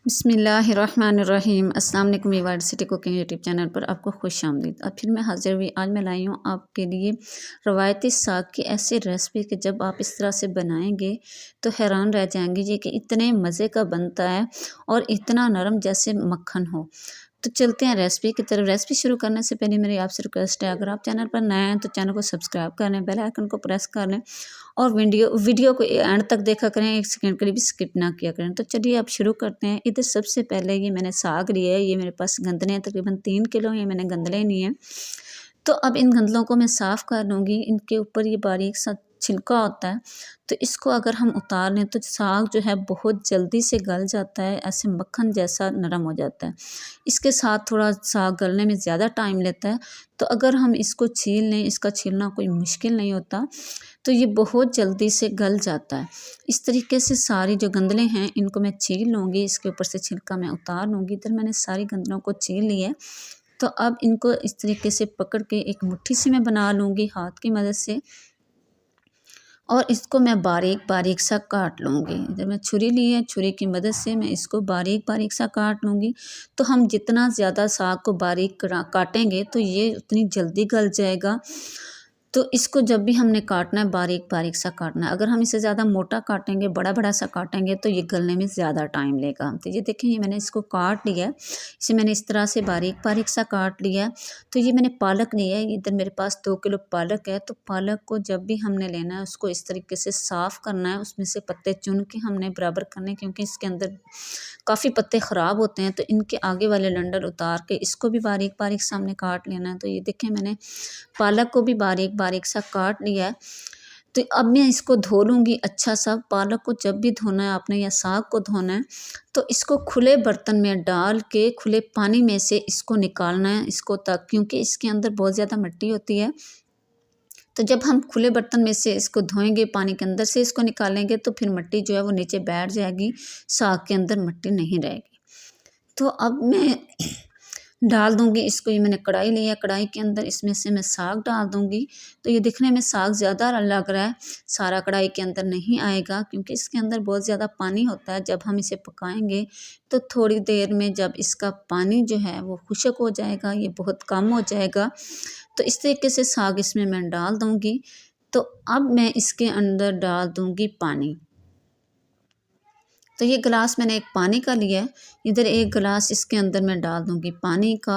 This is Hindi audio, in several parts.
बिस्मिल्लाहिर्रहमानिर्रहीम। अस्सलाम वालेकुम viewers, city cooking YouTube channel पर आपको खुश आमदीद। अब फिर मैं हाजिर हुई। आज मैं लाई हूँ आपके लिए रवायती साग की ऐसी रेसिपी कि जब आप इस तरह से बनाएंगे तो हैरान रह जाएंगे जी कि इतने मज़े का बनता है और इतना नरम जैसे मक्खन हो। तो चलते हैं रेसिपी की तरफ। रेसिपी शुरू करने से पहले मेरी आपसे रिक्वेस्ट है, अगर आप चैनल पर नए हैं तो चैनल को सब्सक्राइब कर लें, बेल आइकन को प्रेस कर लें और वीडियो को एंड तक देखा करें, 1 सेकंड के लिए भी स्किप ना किया करें। तो चलिए अब शुरू करते हैं। इधर सबसे पहले ये मैंने साग लिया है, ये मेरे पास गंदले हैं, तकरीबन 3 किलो ये मैंने गंदले लिए हैं। तो अब इन गंदलों को मैं साफ़ कर लूँगी। इनके ऊपर ये बारीक सा छिलका होता है, तो इसको अगर हम उतार लें तो साग जो है बहुत जल्दी से गल जाता है, ऐसे मक्खन जैसा नरम हो जाता है। इसके साथ थोड़ा साग गलने में ज़्यादा टाइम लेता है, तो अगर हम इसको छील लें, इसका छीलना कोई मुश्किल नहीं होता, तो ये बहुत जल्दी से गल जाता है। इस तरीके से सारी जो गंदले हैं इनको मैं छील लूँगी, इसके ऊपर से छिलका मैं उतार लूँगी। इधर मैंने सारी गंदलों को छील लिया है। तो अब इनको इस तरीके से पकड़ के एक मुट्ठी सी मैं बना लूँगी हाथ की मदद से और इसको मैं बारीक बारीक सा काट लूँगी। इधर मैं छुरी ली है, छुरी की मदद से मैं इसको बारीक बारीक सा काट लूँगी। तो हम जितना ज़्यादा साग को बारीक काटेंगे तो ये उतनी जल्दी गल जाएगा। तो इसको जब भी हमने काटना है बारीक बारीक सा काटना है। अगर हम इसे ज़्यादा मोटा काटेंगे, बड़ा बड़ा सा काटेंगे तो ये गलने में ज़्यादा टाइम लेगा। तो ये देखें, ये मैंने इसको काट लिया है, इसे मैंने इस तरह से बारीक बारीक सा काट लिया है। तो ये मैंने पालक लिया है, इधर मेरे पास 2 किलो पालक है। तो पालक को जब भी हमने लेना है उसको इस तरीके से साफ़ करना है, उसमें से पत्ते चुन के हमने बराबर करने, क्योंकि इसके अंदर काफ़ी पत्ते ख़राब होते हैं। तो इनके आगे वाले डंठल उतार के इसको भी बारीक बारीक सा हमने काट लेना है। तो ये देखें, मैंने पालक को भी बारीक बारीक सा काट लिया है। तो अब मैं इसको धो लूँगी अच्छा सा। पालक को जब भी धोना है आपने या साग को धोना है तो इसको खुले बर्तन में डाल के खुले पानी में से इसको निकालना है, इसको तक, क्योंकि इसके अंदर बहुत ज़्यादा मिट्टी होती है। तो जब हम खुले बर्तन में से इसको धोएंगे, पानी के अंदर से इसको निकालेंगे, तो फिर मिट्टी जो है वो नीचे बैठ जाएगी, साग के अंदर मिट्टी नहीं रहेगी। तो अब मैं डाल दूँगी इसको। ये मैंने कढ़ाई ली है, कढ़ाई के अंदर इसमें से मैं साग डाल दूँगी। तो ये दिखने में साग ज़्यादा लग रहा है, सारा कढ़ाई के अंदर नहीं आएगा, क्योंकि इसके अंदर बहुत ज़्यादा पानी होता है। जब हम इसे पकाएंगे तो थोड़ी देर में जब इसका पानी जो है वो खुश्क हो जाएगा, ये बहुत कम हो जाएगा। तो इस तरीके से साग इसमें मैं डाल दूँगी। तो अब मैं इसके अंदर डाल दूँगी पानी। तो ये गिलास मैंने एक पानी का लिया है, इधर एक गिलास इसके अंदर मैं डाल दूँगी पानी का,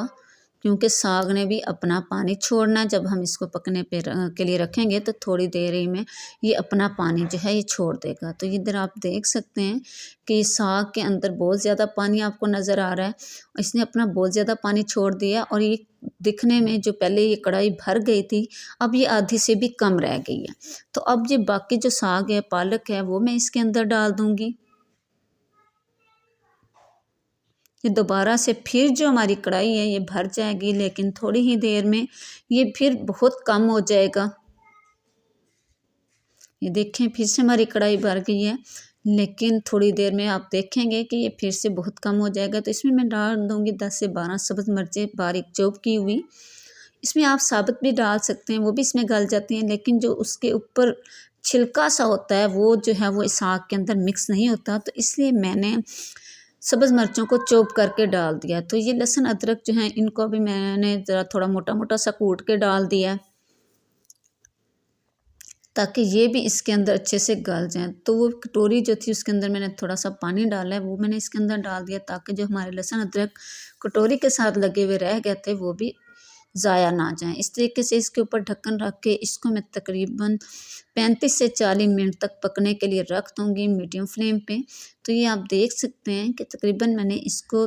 क्योंकि साग ने भी अपना पानी छोड़ना है। जब हम इसको पकने पे के लिए रखेंगे तो थोड़ी देर ही में ये अपना पानी जो है ये छोड़ देगा। तो इधर आप देख सकते हैं कि साग के अंदर बहुत ज़्यादा पानी आपको नज़र आ रहा है, इसने अपना बहुत ज़्यादा पानी छोड़ दिया और ये दिखने में जो पहले ये कढ़ाई भर गई थी, अब ये आधी से भी कम रह गई है। तो अब ये बाकी जो साग है, पालक है, वो मैं इसके अंदर डाल दूँगी। ये दोबारा से फिर जो हमारी कढ़ाई है ये भर जाएगी, लेकिन थोड़ी ही देर में ये फिर बहुत कम हो जाएगा। ये देखें, फिर से हमारी कढ़ाई भर गई है, लेकिन थोड़ी देर में आप देखेंगे कि ये फिर से बहुत कम हो जाएगा। तो इसमें मैं डाल दूँगी 10 से 12 सब्ज़ मिर्चें बारीक चॉप की हुई। इसमें आप साबुत भी डाल सकते हैं, वो भी इसमें गल जाती हैं, लेकिन जो उसके ऊपर छिलका सा होता है वो जो है वो इस साग के अंदर मिक्स नहीं होता, तो इसलिए मैंने सब्ज़ मिर्चों को चॉप करके डाल दिया। तो ये लहसुन अदरक जो है इनको भी मैंने ज़रा थोड़ा मोटा मोटा सा कूट के डाल दिया, ताकि ये भी इसके अंदर अच्छे से गल जाएँ। तो वो कटोरी जो थी उसके अंदर मैंने थोड़ा सा पानी डाला है, वो मैंने इसके अंदर डाल दिया, ताकि जो हमारे लहसुन अदरक कटोरी के साथ लगे हुए रह गए थे वो भी ज़ाया ना जाएँ। इस तरीके से इसके ऊपर ढक्कन रख के इसको मैं तकरीबन 35 से 40 मिनट तक पकने के लिए रख दूँगी मीडियम फ्लेम पे। तो ये आप देख सकते हैं कि तकरीबन मैंने इसको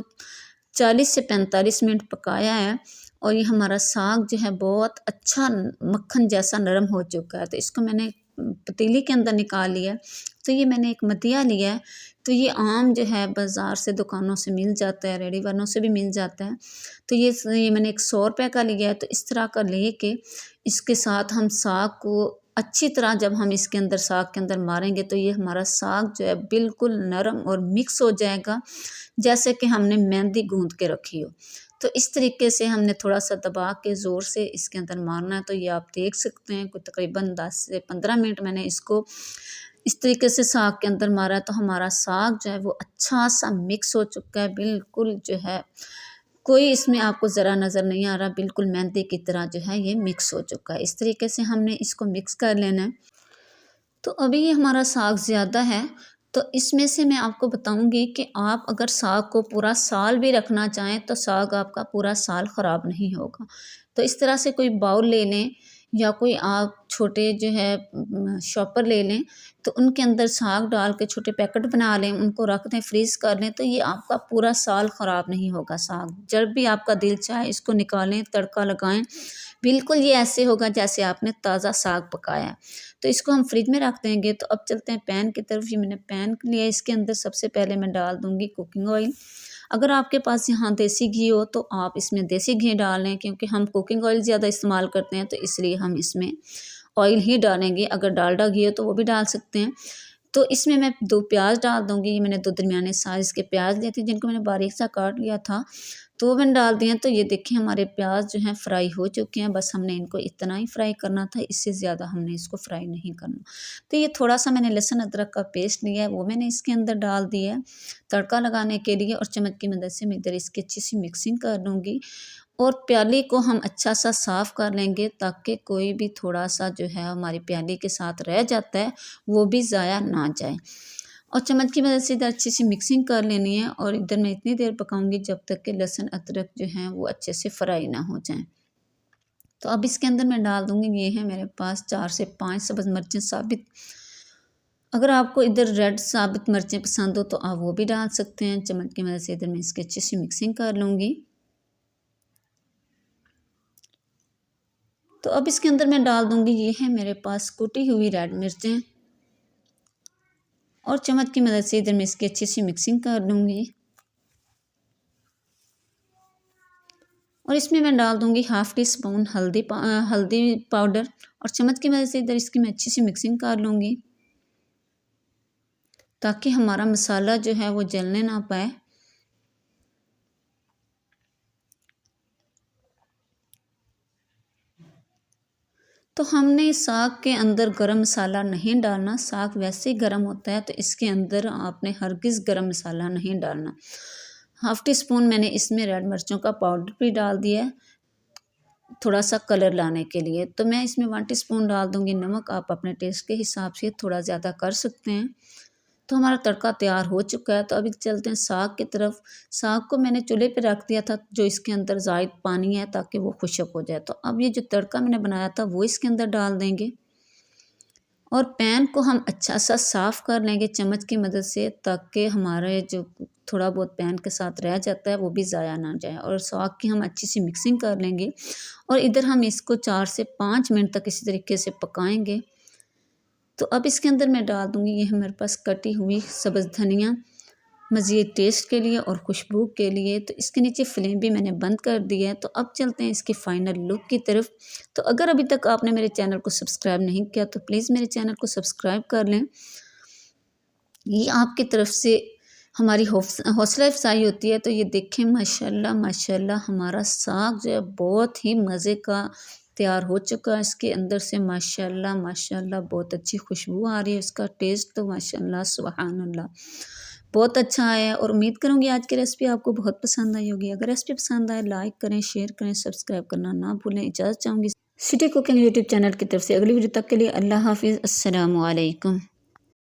40 से 45 मिनट पकाया है और ये हमारा साग जो है बहुत अच्छा मक्खन जैसा नरम हो चुका है। तो इसको मैंने पतीली के अंदर निकाल लिया है। तो ये मैंने एक मतिया लिया है, तो ये आम जो है बाज़ार से, दुकानों से मिल जाता है, रेडी वालों से भी मिल जाता है। तो ये मैंने एक 100 रुपये का लिया है। तो इस तरह का लेके इसके साथ हम साग को अच्छी तरह जब हम इसके अंदर साग के अंदर मारेंगे तो ये हमारा साग जो है बिल्कुल नरम और मिक्स हो जाएगा, जैसे कि हमने मेहंदी गूँथ के रखी हो। तो इस तरीके से हमने थोड़ा सा दबा के ज़ोर से इसके अंदर मारना है। तो ये आप देख सकते हैं कि तकरीबन 10 से 15 मिनट मैंने इसको इस तरीके से साग के अंदर मारा है तो हमारा साग जो है वो अच्छा सा मिक्स हो चुका है, बिल्कुल जो है कोई इसमें आपको ज़रा नज़र नहीं आ रहा, बिल्कुल मेहंदी की तरह जो है ये मिक्स हो चुका है। इस तरीके से हमने इसको मिक्स कर लेना है। तो अभी ये हमारा साग ज़्यादा है, तो इसमें से मैं आपको बताऊंगी कि आप अगर साग को पूरा साल भी रखना चाहें तो साग आपका पूरा साल ख़राब नहीं होगा। तो इस तरह से कोई बाउल ले लें या कोई आप छोटे जो है शॉपर ले लें, तो उनके अंदर साग डाल के छोटे पैकेट बना लें, उनको रख दें, फ्रीज़ कर लें, तो ये आपका पूरा साल ख़राब नहीं होगा साग। जब भी आपका दिल चाहे इसको निकालें, तड़का लगाएं, बिल्कुल ये ऐसे होगा जैसे आपने ताज़ा साग पकाया है। तो इसको हम फ्रिज में रख देंगे। तो अब चलते हैं पैन की तरफ। ये मैंने पैन लिया, इसके अंदर सबसे पहले मैं डाल दूँगी कुकिंग ऑयल। अगर आपके पास यहाँ देसी घी हो तो आप इसमें देसी घी डाल लें, क्योंकि हम कुकिंग ऑयल ज़्यादा इस्तेमाल करते हैं तो इसलिए हम इसमें ऑयल ही डालेंगे। अगर डालडा घी हो तो वो भी डाल सकते हैं। तो इसमें मैं 2 प्याज डाल दूँगी। ये मैंने 2 दरमियाने साइज़ के प्याज लिए थे, जिनको मैंने बारीक सा काट लिया था, तो वो मैंने डाल दिए हैं। तो ये देखिए हमारे प्याज जो हैं फ्राई हो चुके हैं। बस हमने इनको इतना ही फ्राई करना था, इससे ज़्यादा हमने इसको फ्राई नहीं करना। तो ये थोड़ा-सा मैंने लहसुन अदरक का पेस्ट लिया है, वो मैंने इसके अंदर डाल दिया है तड़का लगाने के लिए, और चम्मच की मदद से मैं इधर इसकी अच्छी सी मिक्सिंग कर लूँगी। और प्याली को हम अच्छा सा साफ़ कर लेंगे, ताकि कोई भी थोड़ा-सा जो है हमारी प्याली के साथ रह जाता है वो भी ज़ाया ना जाए। और चम्मच की मदद से इधर अच्छी सी मिक्सिंग कर लेनी है, और इधर मैं इतनी देर पकाऊंगी जब तक कि लहसुन अदरक जो है वो अच्छे से फ्राई ना हो जाए। तो अब इसके अंदर मैं डाल दूंगी, ये है मेरे पास 4 से 5 सब्ज़ मिर्चें साबित। अगर आपको इधर रेड साबित मिर्चें पसंद हो तो आप वो भी डाल सकते हैं। चम्मच की मदद से इधर मैं इसकी अच्छी सी मिक्सिंग कर लूँगी। तो अब इसके अंदर मैं डाल दूंगी, ये है मेरे पास कुटी हुई रेड मिर्चें, और चम्मच की मदद से इधर मैं इसकी अच्छी सी मिक्सिंग कर लूँगी। और इसमें मैं डाल दूँगी हाफ़ टी स्पून हल्दी पाउडर, और चम्मच की मदद से इधर इसकी मैं अच्छी सी मिक्सिंग कर लूँगी, ताकि हमारा मसाला जो है वो जलने ना पाए। तो हमने साग के अंदर गरम मसाला नहीं डालना, साग वैसे ही गरम होता है, तो इसके अंदर आपने हरगिज़ गरम मसाला नहीं डालना। हाफ़ टी स्पून मैंने इसमें रेड मिर्चों का पाउडर भी डाल दिया है, थोड़ा सा कलर लाने के लिए। तो मैं इसमें 1 टीस्पून डाल दूँगी नमक, आप अपने टेस्ट के हिसाब से थोड़ा ज़्यादा कर सकते हैं। तो हमारा तड़का तैयार हो चुका है। तो अभी चलते हैं साग की तरफ। साग को मैंने चूल्हे पे रख दिया था, जो इसके अंदर ज़ायद पानी है, ताकि वो खुश्क हो जाए। तो अब ये जो तड़का मैंने बनाया था वो इसके अंदर डाल देंगे, और पैन को हम अच्छा सा साफ़ कर लेंगे चम्मच की मदद से, ताकि हमारे जो थोड़ा बहुत पैन के साथ रह जाता है वो भी ज़ाया ना जाए। और साग की हम अच्छी सी मिक्सिंग कर लेंगे, और इधर हम इसको 4 से 5 मिनट तक इसी तरीके से पकाएंगे। तो अब इसके अंदर मैं डाल दूँगी, ये है मेरे पास कटी हुई सब्ज़ धनिया, मज़ीद टेस्ट के लिए और खुशबू के लिए। तो इसके नीचे फ्लेम भी मैंने बंद कर दिया है। तो अब चलते हैं इसकी फ़ाइनल लुक की तरफ। तो अगर अभी तक आपने मेरे चैनल को सब्सक्राइब नहीं किया तो प्लीज़ मेरे चैनल को सब्सक्राइब कर लें। ये आपकी तरफ से हमारी हौसला अफ़ज़ाई होती है। तो ये देखें, माशाल्लाह माशाल्लाह हमारा साग जो है बहुत ही मज़े का तैयार हो चुका है। इसके अंदर से माशाल्लाह माशाल्लाह बहुत अच्छी खुशबू आ रही है, इसका टेस्ट तो माशाल्लाह सुभान अल्लाह बहुत अच्छा आया है। और उम्मीद करूँगी आज की रेसिपी आपको बहुत पसंद आई होगी। अगर रेसिपी पसंद आए लाइक करें, शेयर करें, सब्सक्राइब करना ना भूलें। इजाज़त चाहूँगी सिटी कुकिंग यूट्यूब चैनल की तरफ से। अगली वीडियो तक के लिए अल्लाह हाफ़िज़, अस्सलामु अलैकुम।